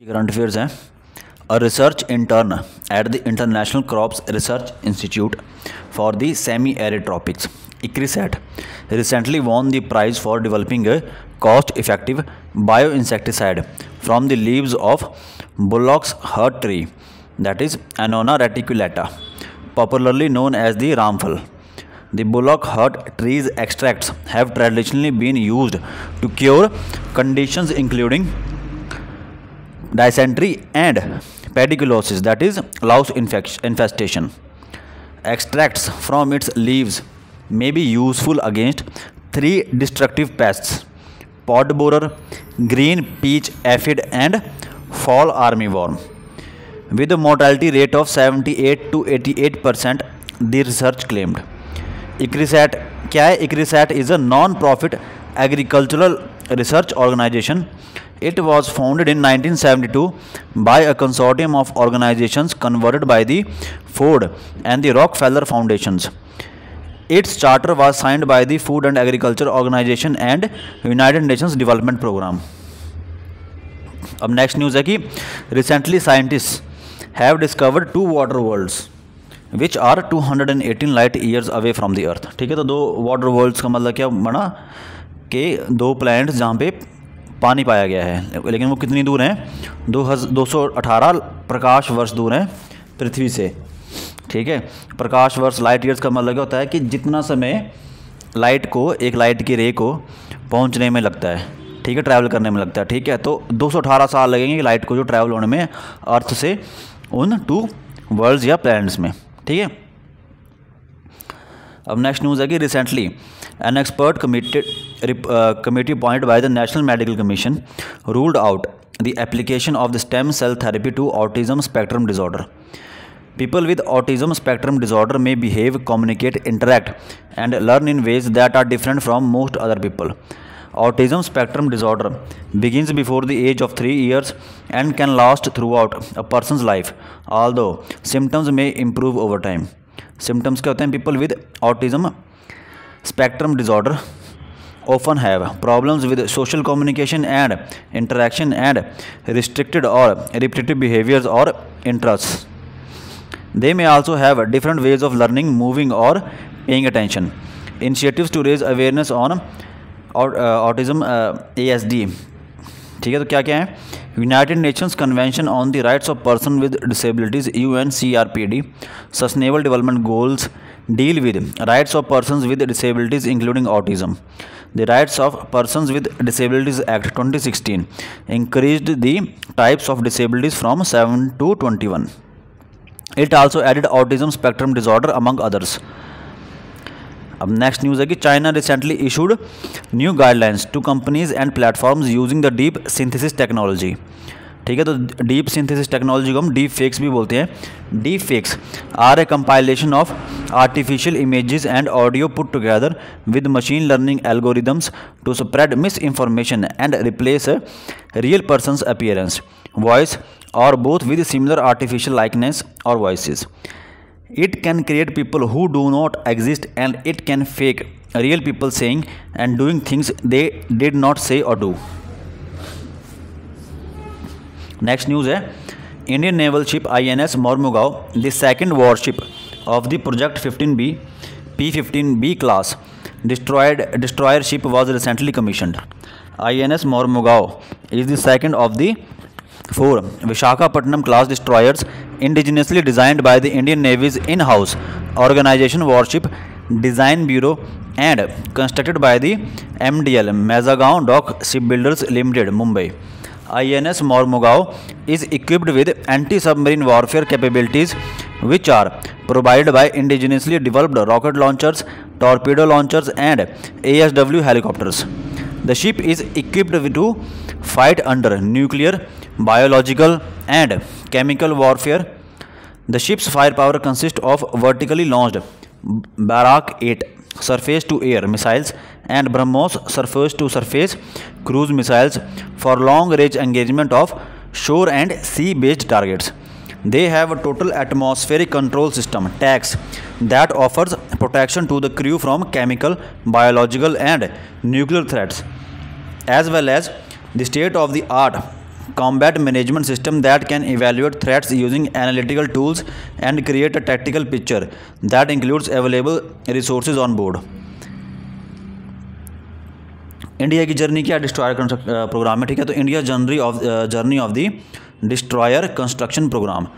Current affairs हैं। A research intern at the international crops research institute for the semi arid tropics ICRISAT recently won the prize for developing a cost-effective bioinsecticide from the leaves of bullock's heart tree, that is Annona reticulata, popularly known as the ramphal. The bullock heart tree's extracts have traditionally been used to cure conditions including dysentery and pediculosis, that is louse infestation. Extracts from its leaves may be useful against three destructive pests: pod borer, green peach aphid, and fall armyworm. With a mortality rate of 78 to 88%, the research claimed. ICRISAT क्या है? ICRISAT is a non-profit agricultural research organization. It was founded in 1972 by a consortium of organizations converted by the Ford and the Rockefeller Foundations. Its charter was signed by the Food and Agriculture Organization and United Nations Development Program. अब next news है कि recently scientists have discovered 2 water worlds which are 218 light years away from the earth. ठीक है, तो 2 water world's का मतलब क्या बना कि 2 प्लैनेट्स जहाँ पे पानी पाया गया है, लेकिन वो कितनी दूर हैं? 218 प्रकाश वर्ष दूर हैं पृथ्वी से। ठीक है, प्रकाश वर्ष लाइट ईयर्स का मतलब क्या होता है कि जितना समय लाइट को, एक लाइट की रे को पहुंचने में लगता है, ठीक है, ट्रैवल करने में लगता है। ठीक है, तो 218 साल लगेंगे लाइट को जो ट्रैवल होने में अर्थ से उन 2 वर्ल्ड्स या प्लैनेट्स में। ठीक है, अब नेक्स्ट न्यूज़ है कि recently an expert committee appointed by the National Medical Commission ruled out the application of the stem cell therapy to autism spectrum disorder. People with autism spectrum disorder may behave, communicate, interact, and learn in ways that are different from most other people. Autism spectrum disorder begins before the age of 3 years and can last throughout a person's life, although symptoms may improve over time. Symptoms क्या होते हैं? People with autism spectrum disorder often have problems with social communication and interaction and restricted or repetitive behaviors or interests. They may also have different ways of learning, moving, or paying attention. Initiatives to raise awareness on autism ASD. ठीक है, तो क्या क्या है? United Nations convention on the rights of person with disabilities UNCRPD sustainable development goals deal with rights of persons with disabilities including autism. The Rights of Persons with Disabilities Act 2016 increased the types of disabilities from 7 to 21. It also added autism spectrum disorder among others. अब next news है कि China recently issued new guidelines to companies and platforms using the deep synthesis technology. ठीक है, तो deep synthesis technology को हम deep fakes भी बोलते हैं. Deep fakes are a compilation of artificial images and audio put together with machine learning algorithms to spread misinformation and replace real person's appearance, voice, or both with similar artificial likeness or voices. It can create people who do not exist, and it can fake real people saying and doing things they did not say or do. Next news है Indian naval ship INS Mormugao, the second warship of the Project 15B P-15B class destroyer ship, was recently commissioned. INS Mormugao is the second of the 4 Visakhapatnam class destroyers indigenously designed by the Indian Navy's in-house organization Warship Design Bureau and constructed by the MDL Mazagon Dock Shipbuilders Limited, Mumbai. INS Mormugao is equipped with anti-submarine warfare capabilities which are provided by indigenously developed rocket launchers, torpedo launchers, and ASW helicopters. The ship is equipped to fight under nuclear, biological, and chemical warfare. The ship's firepower consists of vertically launched Barak 8 surface-to-air missiles and BrahMos surface-to-surface cruise missiles for long-range engagement of shore and sea-based targets. They have a total atmospheric control system (TACS) that offers protection to the crew from chemical, biological, and nuclear threats, as well as the state-of-the-art combat management system that can evaluate threats using analytical tools and create a tactical picture that includes available resources on board. India की journey क्या destroyer programme है, ठीक है. तो India journey of the destroyer construction programme.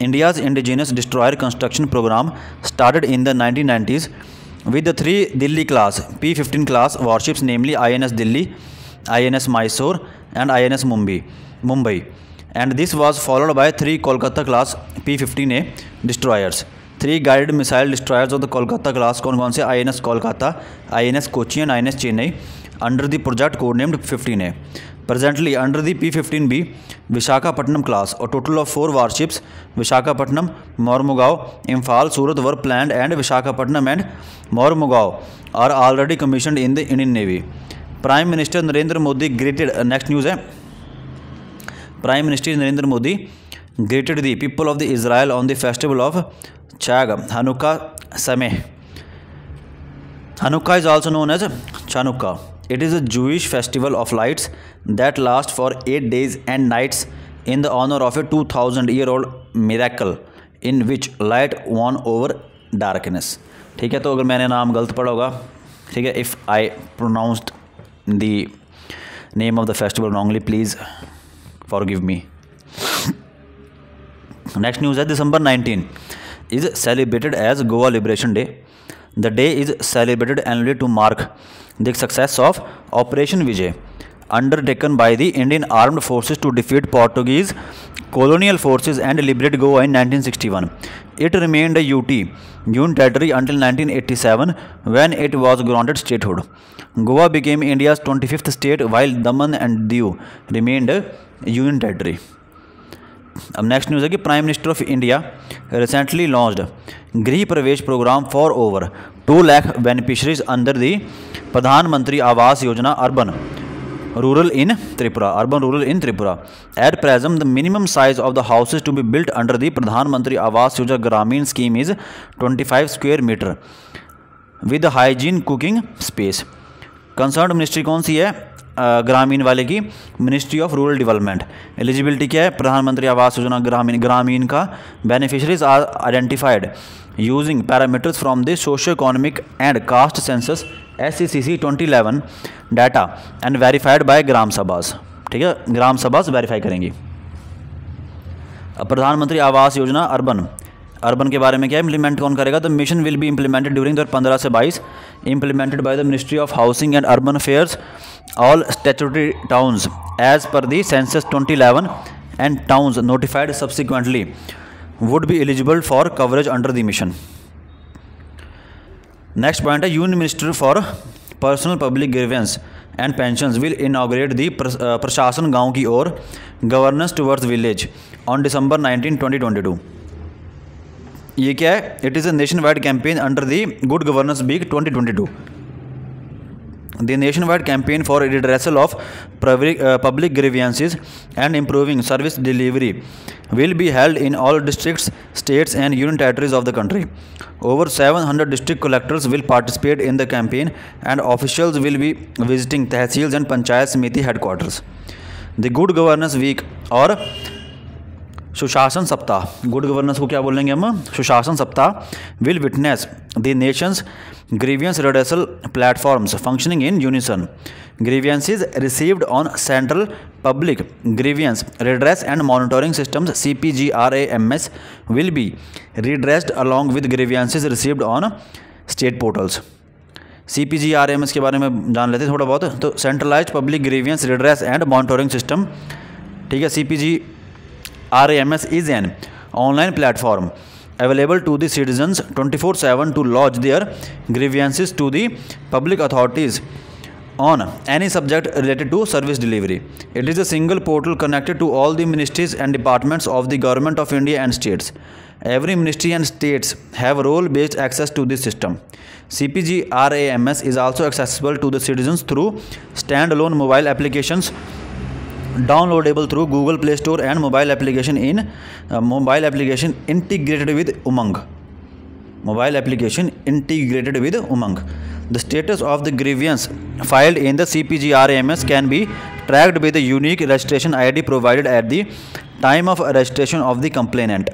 India's indigenous destroyer construction program started in the 1990s with the 3 Delhi class P-15 class warships, namely INS Delhi, INS Mysore and INS Mumbai, and this was followed by 3 Kolkata class P-15A destroyers. 3 guided missile destroyers of the Kolkata class कौन से, INS Kolkata, INS Kochi and INS Chennai, under the project codenamed 15A. Presently under the P-15B Visakhapatnam class, a total of 4 warships Visakhapatnam, Mormugao, Imphal, Surat were planned, and Visakhapatnam and Mormugao are already commissioned in the Indian Navy. Prime Minister Narendra Modi greeted next news है, Prime Minister Narendra Modi greeted the people of the Israel on the festival of Chag Hanukkah Sameh. Hanukkah is also known as Chanukah. It is a Jewish festival of lights that lasts for 8 days and nights in the honor of a 2000-year-old miracle in which light won over darkness. ठीक है. तो अगर मैंने नाम गलत पढ़ा होगा, ठीक है, if I pronounced the name of the festival wrongly, please forgive me. Next news है, December 19 is celebrated as Goa Liberation Day. The day is celebrated annually to mark the success of Operation Vijay, undertaken by the Indian Armed Forces to defeat Portuguese colonial forces and liberate Goa in 1961. It remained a Union Territory until 1987, when it was granted statehood. Goa became India's 25th state, while Daman and Diu remained a Union Territory. अब next news है कि prime minister of India recently launched Griha Pravesh program for over 2 lakh beneficiaries under the Pradhan Mantri Awas Yojana urban rural in Tripura. At present the minimum size of the houses to be built under the Pradhan Mantri Awas Yojana Gramin scheme is 25 square metre with hygiene cooking space. Concern ministry कौन सी है, ग्रामीण वाले की, ministry of rural development. Eligibility क्या है, प्रधानमंत्री आवास योजना ग्रामीण का beneficiaries are identified using parameters from the socio economic and caste census SCCC 2011 data and verified by gram sabhas. ठीक है, ग्राम सभास वेरीफाई करेंगी. अब प्रधानमंत्री आवास योजना अर्बन के बारे में क्या इंप्लीमेंट कौन करेगा, तो mission will be implemented during 15 से 22 implemented by the Ministry of Housing and Urban Affairs. All statutory towns as per the census 2011 and towns notified subsequently would be eligible for coverage under the mission. Next point है, Union Minister for Personal Public Grievance and Pensions will inaugurate the प्रशासन गांव की ओर Governance Towards Village on December 19, 2022. ये क्या है, it is a nation wide campaign under the good governance week 2022. The nation wide campaign for redressal of public grievances and improving service delivery will be held in all districts, states and union territories of the country. Over 700 district collectors will participate in the campaign and officials will be visiting tehsils and panchayat samiti headquarters. The Good Governance Week और सुशासन सप्ताह, good governance को क्या बोलेंगे हम, सुशासन सप्ताह, will witness the Nations grievance redressal platforms functioning in unison. grievances received on Central Public Grievance Redress and Monitoring Systems CPGRAMS will be redressed along with grievances received on state portals. CPGRAMS के बारे में जान लेते हैं थोड़ा बहुत. तो centralised public grievance redress and monitoring system, ठीक है. CPGRAMS is an online platform available to the citizens 24/7 to lodge their grievances to the public authorities on any subject related to service delivery. It is a single portal connected to all the ministries and departments of the Government of India and states. Every ministry and states have role-based access to this system. CPGRAMS is also accessible to the citizens through standalone mobile applications downloadable through Google Play Store and mobile application integrated with Umang. Mobile application integrated with Umang. The status of the grievance filed in the CPGRAMS can be tracked with the unique registration ID provided at the time of registration of the complainant.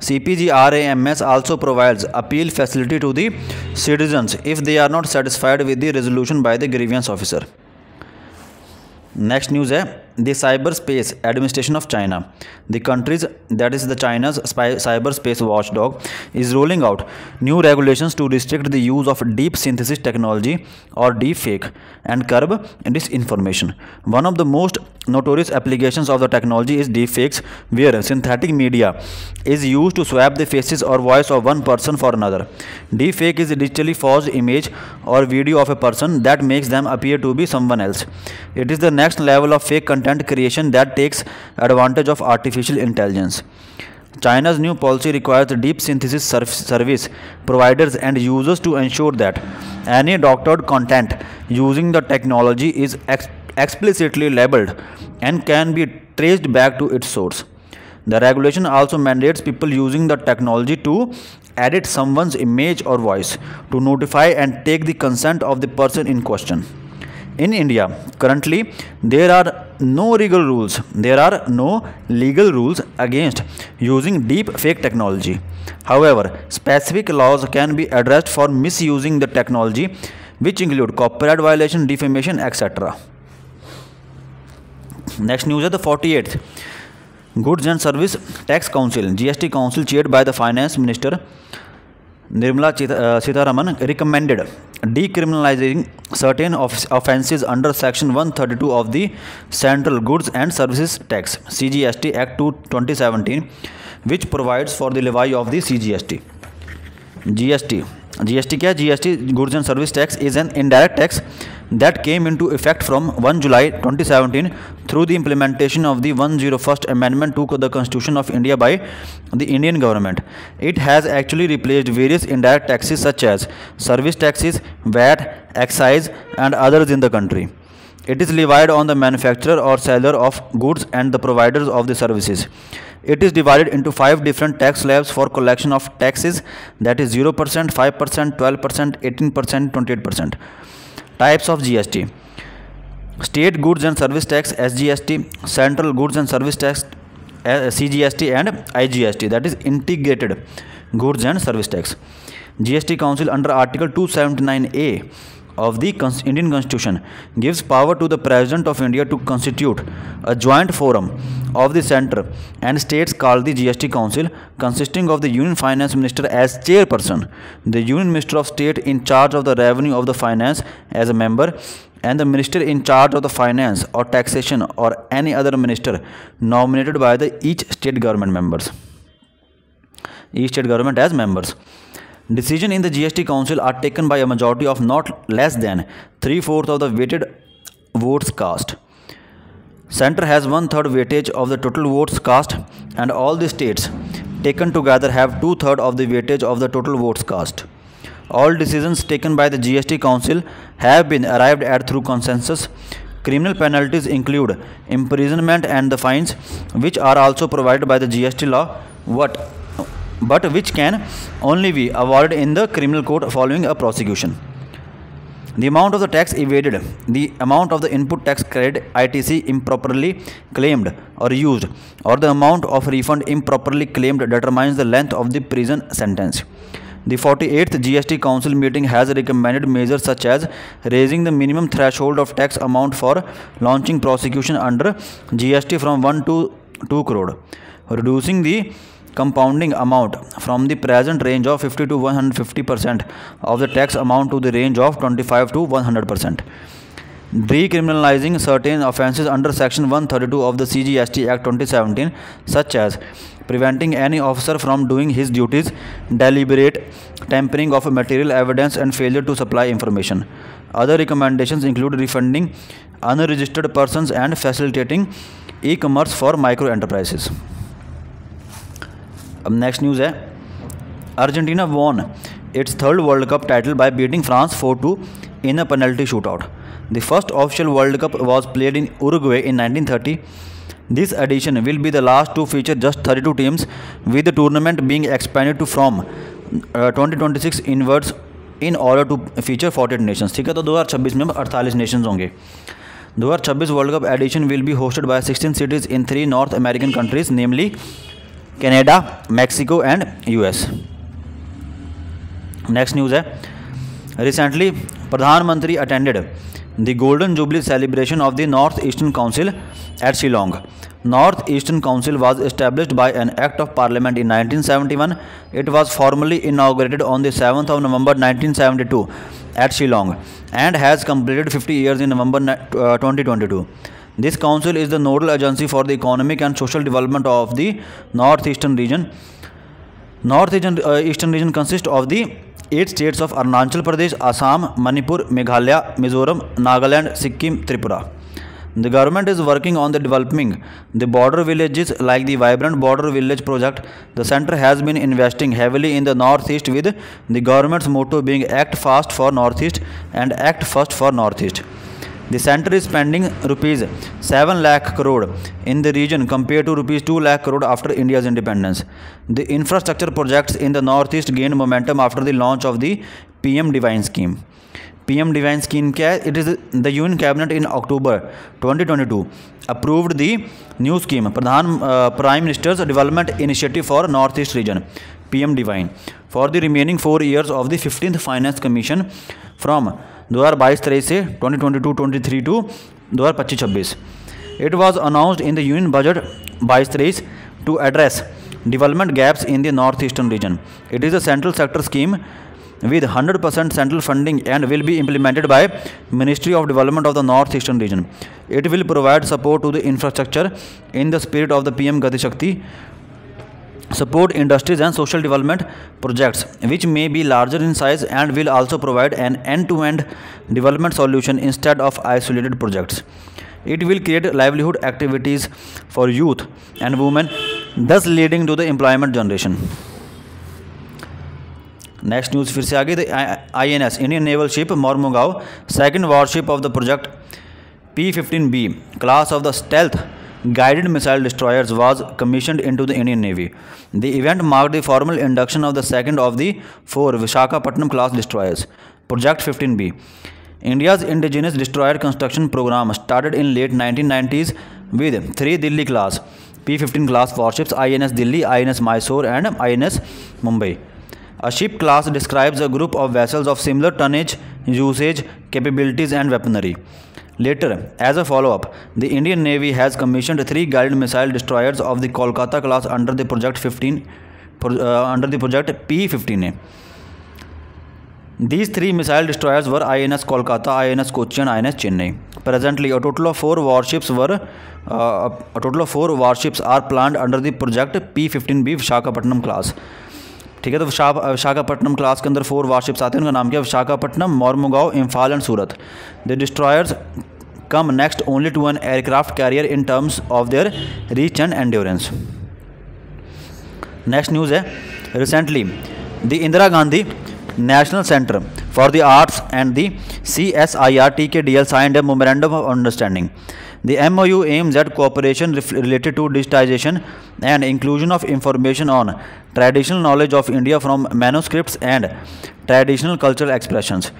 CPG-RAMS also provides appeal facility to the citizens if they are not satisfied with the resolution by the grievance officer. Next news है the cyberspace administration of China. The country's, that is the China's cyberspace watchdog, is rolling out new regulations to restrict the use of deep synthesis technology or deepfake and curb disinformation. One of the most notorious applications of the technology is deepfakes, where synthetic media is used to swap the faces or voice of one person for another. Deepfake is a digitally forged image or video of a person that makes them appear to be someone else. It is the next level of fake content creation that takes advantage of artificial intelligence. China's new policy requires the deep synthesis service providers and users to ensure that any doctored content using the technology is explicitly labeled and can be traced back to its source. The regulation also mandates people using the technology to edit someone's image or voice to notify and take the consent of the person in question. In India, currently, there are no legal rules against using deep fake technology. However, specific laws can be addressed for misusing the technology, which include copyright violation, defamation, etc. Next news is the 48th Goods and Service Tax Council, GST Council, chaired by the Finance Minister Nirmala Sitharaman, recommended decriminalizing certain offences under Section 132 of the Central Goods and Services Tax (CGST) Act 2017, which provides for the levy of the CGST. GST क्या है? GST Goods and Service Tax is an indirect tax that came into effect from 1 July 2017 through the implementation of the 101st Amendment to the Constitution of India by the Indian government. It has actually replaced various indirect taxes such as service taxes, VAT, excise and others in the country. It is levied on the manufacturer or seller of goods and the providers of the services. It is divided into 5 different tax slabs for collection of taxes, that is 0%, 5%, 12%, 18%, 28%. Types of GST: State Goods and Service Tax (SGST), Central Goods and Service Tax (CGST), and IGST, that is Integrated Goods and Service Tax. GST Council under Article 279A of the Indian Constitution gives power to the President of India to constitute a joint forum of the centre and states called the GST Council, consisting of the Union Finance Minister as chairperson, the Union Minister of State in charge of the revenue of the finance as a member, and the Minister in charge of the finance or taxation or any other minister nominated by the each state government as members. Decisions in the GST Council are taken by a majority of not less than 3/4 of the weighted votes cast. Centre has 1/3 weightage of the total votes cast, and all the states taken together have 2/3 of the weightage of the total votes cast. All decisions taken by the GST Council have been arrived at through consensus. Criminal penalties include imprisonment and the fines, which are also provided by the GST law, but which can only be awarded in the criminal court following a prosecution. The amount of the tax evaded, the amount of the input tax credit (ITC) improperly claimed or used, or the amount of refund improperly claimed determines the length of the prison sentence. The 48th GST Council meeting has recommended measures such as raising the minimum threshold of tax amount for launching prosecution under GST from 1 to 2 crore, reducing the compounding amount from the present range of 50 to 150% of the tax amount to the range of 25 to 100%. Decriminalizing certain offences under Section 132 of the CGST Act 2017, such as preventing any officer from doing his duties, deliberate tampering of material evidence and failure to supply information. Other recommendations include refunding unregistered persons and facilitating e-commerce for micro enterprises. अब next news है Argentina won its third World Cup title by beating France 4-2 in a penalty shootout. The first official World Cup was played in Uruguay in 1930. This edition will be the last to feature just 32 teams, with the tournament being expanded to from 2026 inwards in order to feature 48 nations. ठीक है, तो 2026 में 48 nations होंगे. 2026 world cup edition will be hosted by 16 cities in 3 north American countries namely Canada, Mexico and US. Next news है, recently pradhanmantri attended the golden jubilee celebration of the North Eastern Council at Shillong. North Eastern Council was established by an Act of Parliament in 1971. It was formally inaugurated on the 7th of November 1972 at Shillong and has completed 50 years in November 2022. This council is the nodal agency for the economic and social development of the Northeastern region. Eastern region consists of the 8 states of Arunachal Pradesh, Assam, Manipur, Meghalaya, Mizoram, Nagaland, Sikkim, Tripura. The government is working on the developing the border villages like the Vibrant Border Village project. The center has been investing heavily in the Northeast with the government's motto being Act Fast for Northeast and Act First for Northeast. The center is spending rupees 7 lakh crore in the region compared to rupees 2 lakh crore after India's independence. The infrastructure projects in the Northeast gained momentum after the launch of the PM Divine Scheme. PM Divine Scheme क्या है? It is the Union Cabinet in October 2022 approved the new scheme Prime Minister's Development Initiative for Northeast Region PM Divine for the remaining 4 years of the 15th Finance Commission from 2022-23 से 2022-23 to 2025-26. It was announced in the Union Budget 22-23 to address development gaps in the Northeastern region. It is a central sector scheme with 100% central funding and will be implemented by Ministry of Development of the Northeastern region. It will provide support to the infrastructure in the spirit of the PM Gati Shakti, support industries and social development projects which may be larger in size, and will also provide an end-to-end development solution instead of isolated projects. It will create livelihood activities for youth and women, thus leading to the employment generation. Next news फिर से आगे, the INS Indian naval ship Mormugao, second worship of the project P-15B class of the stealth guided missile destroyers was commissioned into the Indian Navy. The event marked the formal induction of the second of the 4 Visakhapatnam class destroyers. Project 15B, India's indigenous destroyer construction program, started in late 1990s with 3 Delhi class P-15 class warships, INS Delhi, INS Mysore and INS Mumbai. A ship class describes a group of vessels of similar tonnage, usage, capabilities and weaponry. Later, as a follow-up, the Indian Navy has commissioned 3 guided missile destroyers of the Kolkata class under the Project P-15A. These 3 missile destroyers were INS Kolkata, INS Kochi and INS Chennai. Presently, a total of 4 warships are planned under the Project P-15B Visakhapatnam class. ठीक है, तो Visakhapatnam class के अंदर 4 warships आते हैं. उनका नाम क्या है? Visakhapatnam, Mormugao, Imphal and Surat. The destroyers come next only to an aircraft carrier in terms of their reach and endurance. Next news है, recently the Indira Gandhi national centre for the arts and the CSIR TKDL signed a memorandum of understanding. The MOU aims at cooperation related to digitization and inclusion of information on traditional knowledge of India from manuscripts and traditional cultural expressions.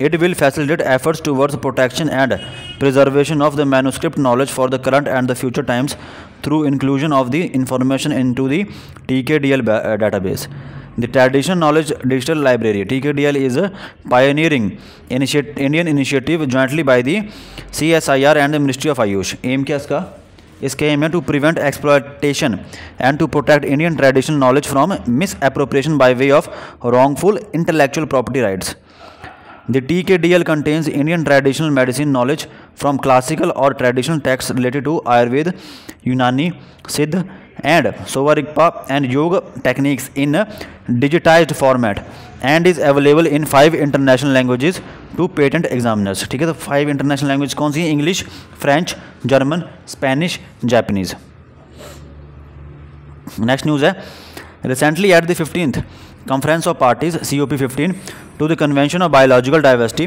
It will facilitate efforts towards protection and preservation of the manuscript knowledge for the current and the future times through inclusion of the information into the TKDL database. The Traditional Knowledge Digital Library TKDL is a pioneering Indian initiative jointly by the CSIR and the Ministry of Ayush. Aim क्या इसका? इसका aim है to prevent exploitation and to protect Indian traditional knowledge from misappropriation by way of wrongful intellectual property rights. The TKDL contains Indian traditional medicine knowledge from classical or traditional texts related to Ayurveda, Unani, Siddha and Sovarigpa and Yoga techniques in a digitized format and is available in 5 international languages to patent examiners. ठीक है, तो 5 international languages कौन सी हैं? English, French, German, Spanish, Japanese. Next news है, recently at the 15th Conference of Parties COP15 to the Convention of Biological Diversity,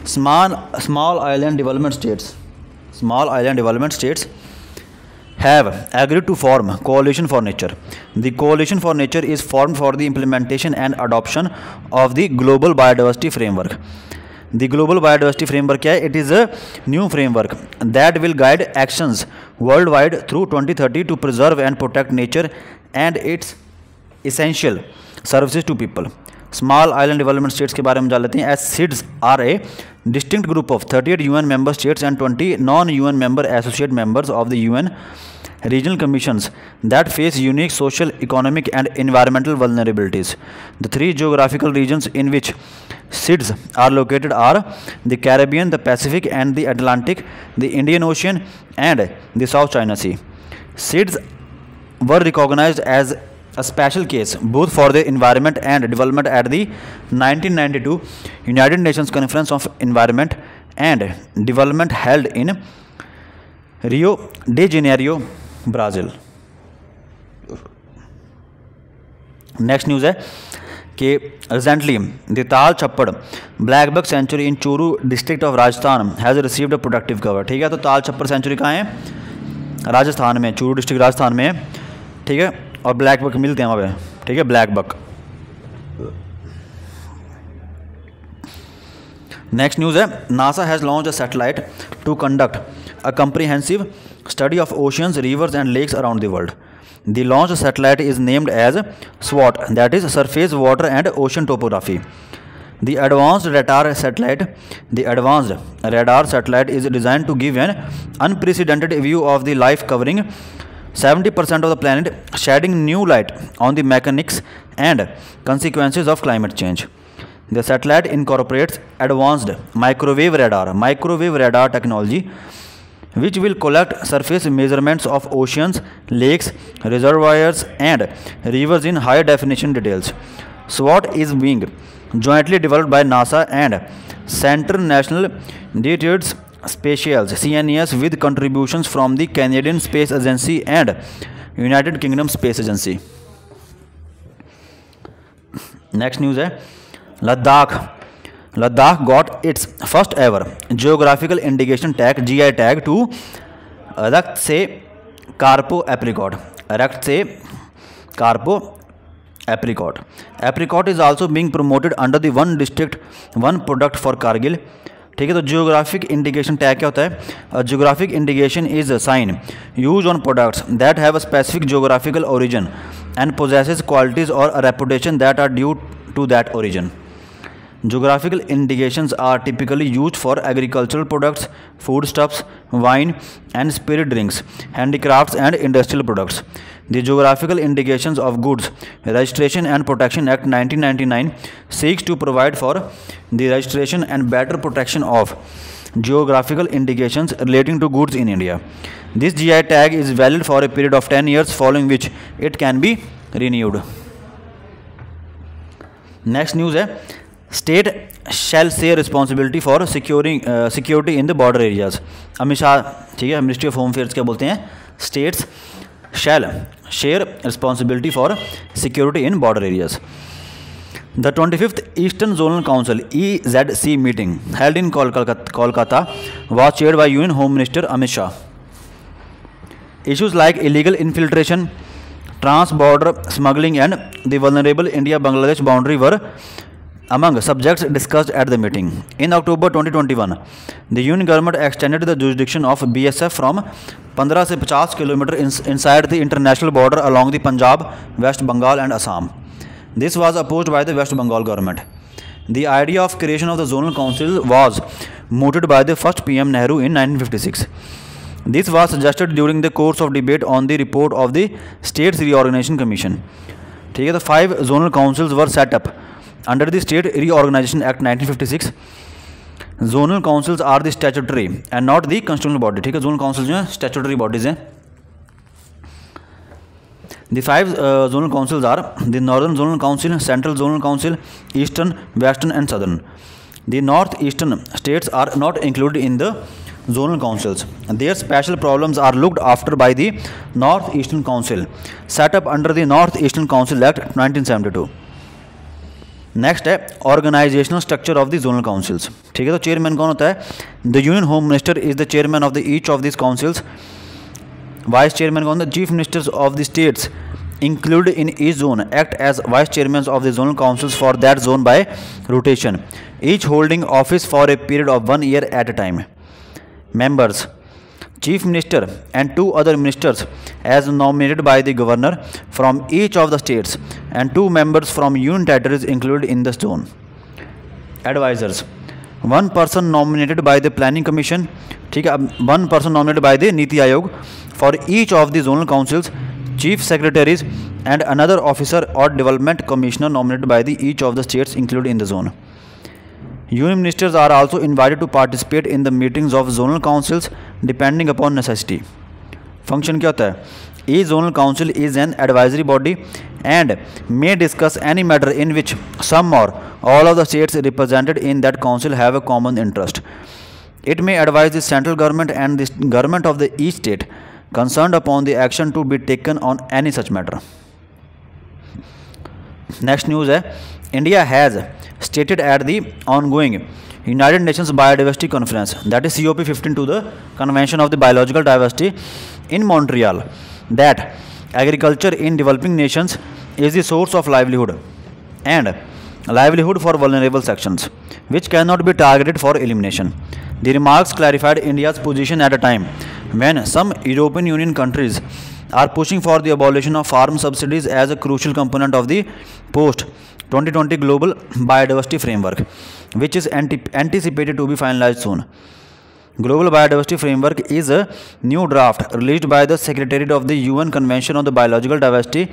small island development states have agreed to form Coalition for Nature. The Coalition for Nature is formed for the implementation and adoption of the Global Biodiversity Framework. The Global Biodiversity Framework क्या है? It is a new framework that will guide actions world wide through 2030 to preserve and protect nature and its essential services to people. Small island development states के बारे में जान लेते हैं। As SIDS are a distinct group of 38 UN member states and 20 non-UN member associate members of the UN regional commissions that face unique social, economic and environmental vulnerabilities. The three geographical regions in which SIDS are located are the Caribbean, the Pacific and the Atlantic, the Indian Ocean and the South China Sea. SIDS were recognized as a special case both for their environment and development at the 1992 United Nations Conference of Environment and Development held in Rio de Janeiro, Brazil. Next news है कि recently the Tal Chhapar black buck sanctuary in Churu district of Rajasthan has received a protective cover. ठीक है, तो ताल छप्पड़ century कहाँ है? राजस्थान में, Churu district Rajasthan में है। ठीक है, और ब्लैक बक मिलते हैं वहाँ पे। ठीक है, ब्लैक बक। नेक्स्ट न्यूज़ है NASA has launch a satellite to conduct a comprehensive study of oceans, rivers and lakes around the world. The launch satellite is named as SWOT, that is surface water and ocean topography. The advanced radar satellite is designed to give an unprecedented view of the life covering 70% of the planet, shedding new light on the mechanics and consequences of climate change. The satellite incorporates advanced microwave radar technology, which will collect surface measurements of oceans, lakes, reservoirs, and rivers in high definition details. SWOT is being jointly developed by NASA and Centre National d'Etudes Spatiales (CNES) with contributions from the Canadian Space Agency and United Kingdom Space Agency. Next news है Ladakh got its first ever geographical indication tag (GI) tag to Rakht Se Karpo apricot. Apricot is also being promoted under the one district one product for Kargil. ठीक है, तो geographic indication tag क्या होता है? Geographic indication is a sign use on products that have a specific geographical origin and possesses qualities or a reputation that are due to that origin. Geographical indications are typically used for agricultural products, foodstuffs, wine and spirit drinks, handicrafts and industrial products. The Geographical Indications of Goods Registration and Protection Act 1999 seeks to provide for the registration and better protection of geographical indications relating to goods in India. This GI tag is valid for a period of 10 years, following which it can be renewed. Next news है state shall से responsibility for security in the border areas. Amit Shah, ठीक है, ministry of home affairs क्या बोलते हैं? States shall share responsibility for security in border areas. The 25th Eastern Zonal Council EZC meeting held in Kolkata was chaired by Union Home Minister Amit Shah. Issues like illegal infiltration, trans-border smuggling and the vulnerable India-Bangladesh boundary were among subjects discussed at the meeting. In October 2021, the Union government extended the jurisdiction of BSF from 15 से 50 kilometre inside the international border along the Punjab, West Bengal and Assam. This was opposed by the West Bengal government. The idea of creation of the zonal council was mooted by the first PM Nehru in 1956. This was suggested during the course of debate on the report of the States Reorganization Commission. ठीक है, तो 5 zonal councils were set up under the State Reorganization Act 1956. Zonal councils are the statutory and not the constitutional body. ठीक है, zonal councils जो हैं statutory bodies हैं. The 5 zonal councils are the Northern Zonal Council, Central Zonal Council, Eastern, Western and Southern. The Northeastern states are not included in the zonal councils. Their special problems are looked after by the Northeastern Council, set up under the Northeastern Council Act 1972. Next है organisational structure of the zonal councils. ठीक है, तो chairman कौन होता है? The union home minister is the chairman of the each of this councils. Vice chairman कौन होता है? Chief ministers of the states included in each zone act as vice chairmen of the zonal councils for that zone by rotation, each holding office for a period of 1 year at a time. Members: Chief Minister and 2 other ministers as nominated by the governor from each of the states, and 2 members from union territories included in the zone. Advisors: 1 person nominated by the planning commission, ठीक है, 1 person nominated by the NITI Aayog for each of the zonal councils, chief secretaries, and another officer or development commissioner nominated by the each of the states included in the zone. Union ministers are also invited to participate in the meetings of zonal councils depending upon necessity. Function क्या होता है? Each zonal council is an advisory body and may discuss any matter in which some or all of the states represented in that council have a common interest. It may advise the central government and the government of the each state concerned upon the action to be taken on any such matter. Next news है, India has stated at the ongoing United Nations Biodiversity Conference, that is COP15 to the Convention of the Biological Diversity in Montreal, that agriculture in developing nations is the source of livelihood and livelihood for vulnerable sections, which cannot be targeted for elimination. The remarks clarified India's position at a time when some European Union countries are pushing for the abolition of farm subsidies as a crucial component of the post-2020 global biodiversity framework, which is anticipated to be finalized soon. Global Biodiversity Framework is a new draft released by the Secretariat of the UN Convention on the Biological Diversity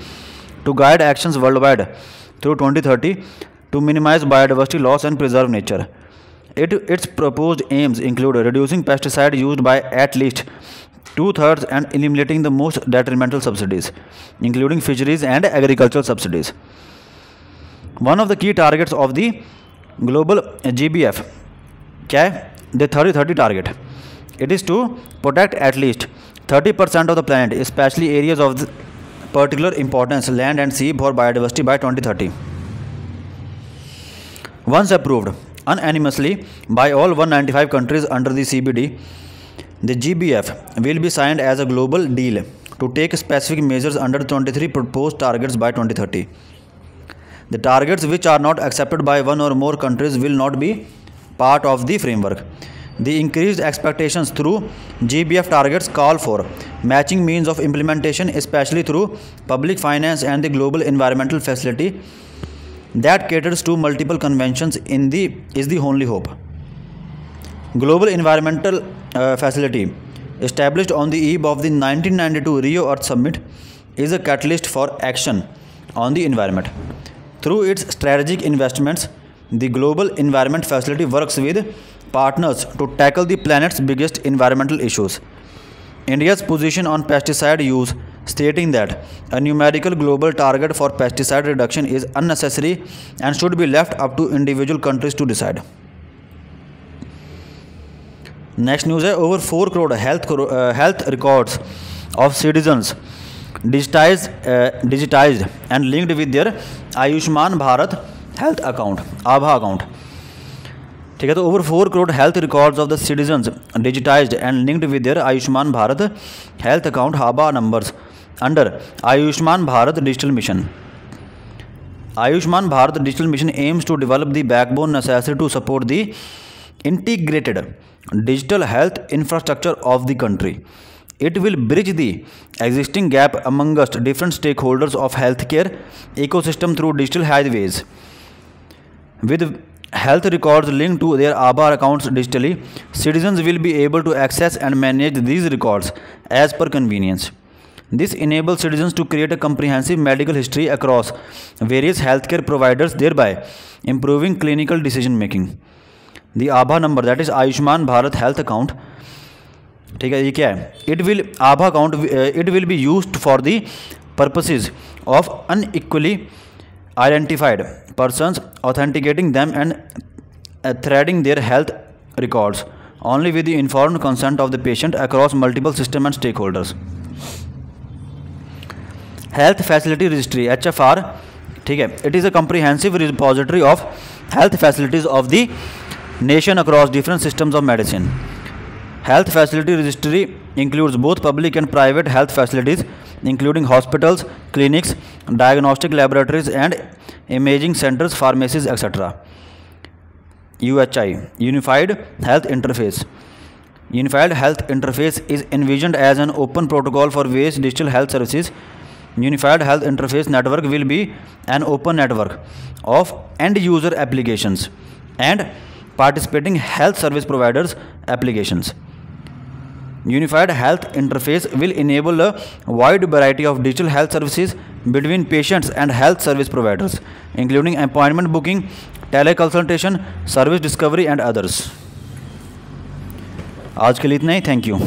to guide actions worldwide through 2030 to minimize biodiversity loss and preserve nature. Its proposed aims include reducing pesticide used by at least 2/3 and eliminating the most detrimental subsidies, including fisheries and agricultural subsidies. One of the key targets of the global GBF क्या है? The 30-30 target. It is to protect at least 30% of the planet, especially areas of particular importance, land and sea, for biodiversity by 2030. Once approved unanimously by all 195 countries under the CBD, the GBF will be signed as a global deal to take specific measures under 23 proposed targets by 2030. The targets which are not accepted by one or more countries will not be part of the framework. The increased expectations through GBF targets call for matching means of implementation, especially through public finance and the Global Environmental Facility that caters to multiple conventions is the only hope. Global Environmental Facility, established on the eve of the 1992 Rio Earth Summit, is a catalyst for action on the environment. Through its strategic investments, the Global Environment Facility works with partners to tackle the planet's biggest environmental issues. India's position on pesticide use, stating that a numerical global target for pesticide reduction is unnecessary and should be left up to individual countries to decide. Next news है, over 4 crore health records of citizens digitized and linked with their Ayushman Bharat health account, ABHA account. ठीक है, तो over 4 crore health records of the citizens digitised and linked with their Ayushman Bharat health account ABHA numbers under Ayushman Bharat digital mission. Ayushman Bharat digital mission aims to develop the backbone necessary to support the integrated digital health infrastructure of the country. It will bridge the existing gap amongst different stakeholders of healthcare ecosystem through digital highways. With health records linked to their Aadhaar accounts digitally, citizens will be able to access and manage these records as per convenience. This enables citizens to create a comprehensive medical history across various healthcare providers, thereby improving clinical decision making. The Aadhaar number, that is Ayushman Bharat health account, ठीक है, ये क्या है? Aadhaar account it will be used for the purposes of unequally identified persons, authenticating them and threading their health records only with the informed consent of the patient across multiple systems and stakeholders. Health Facility Registry HFR, ठीक है, it is a comprehensive repository of health facilities of the nation across different systems of medicine. Health Facility Registry includes both public and private health facilities, including hospitals, clinics, diagnostic laboratories, and imaging centers, pharmacies, etc. UHI, Unified Health Interface. Unified Health Interface is envisioned as an open protocol for various digital health services. Unified Health Interface Network will be an open network of end-user applications and participating health service providers' applications. Unified Health Interface will enable a wide variety of digital health services between patients and health service providers, including appointment booking, teleconsultation, service discovery, and others. आज के लिए इतना ही. Thank you.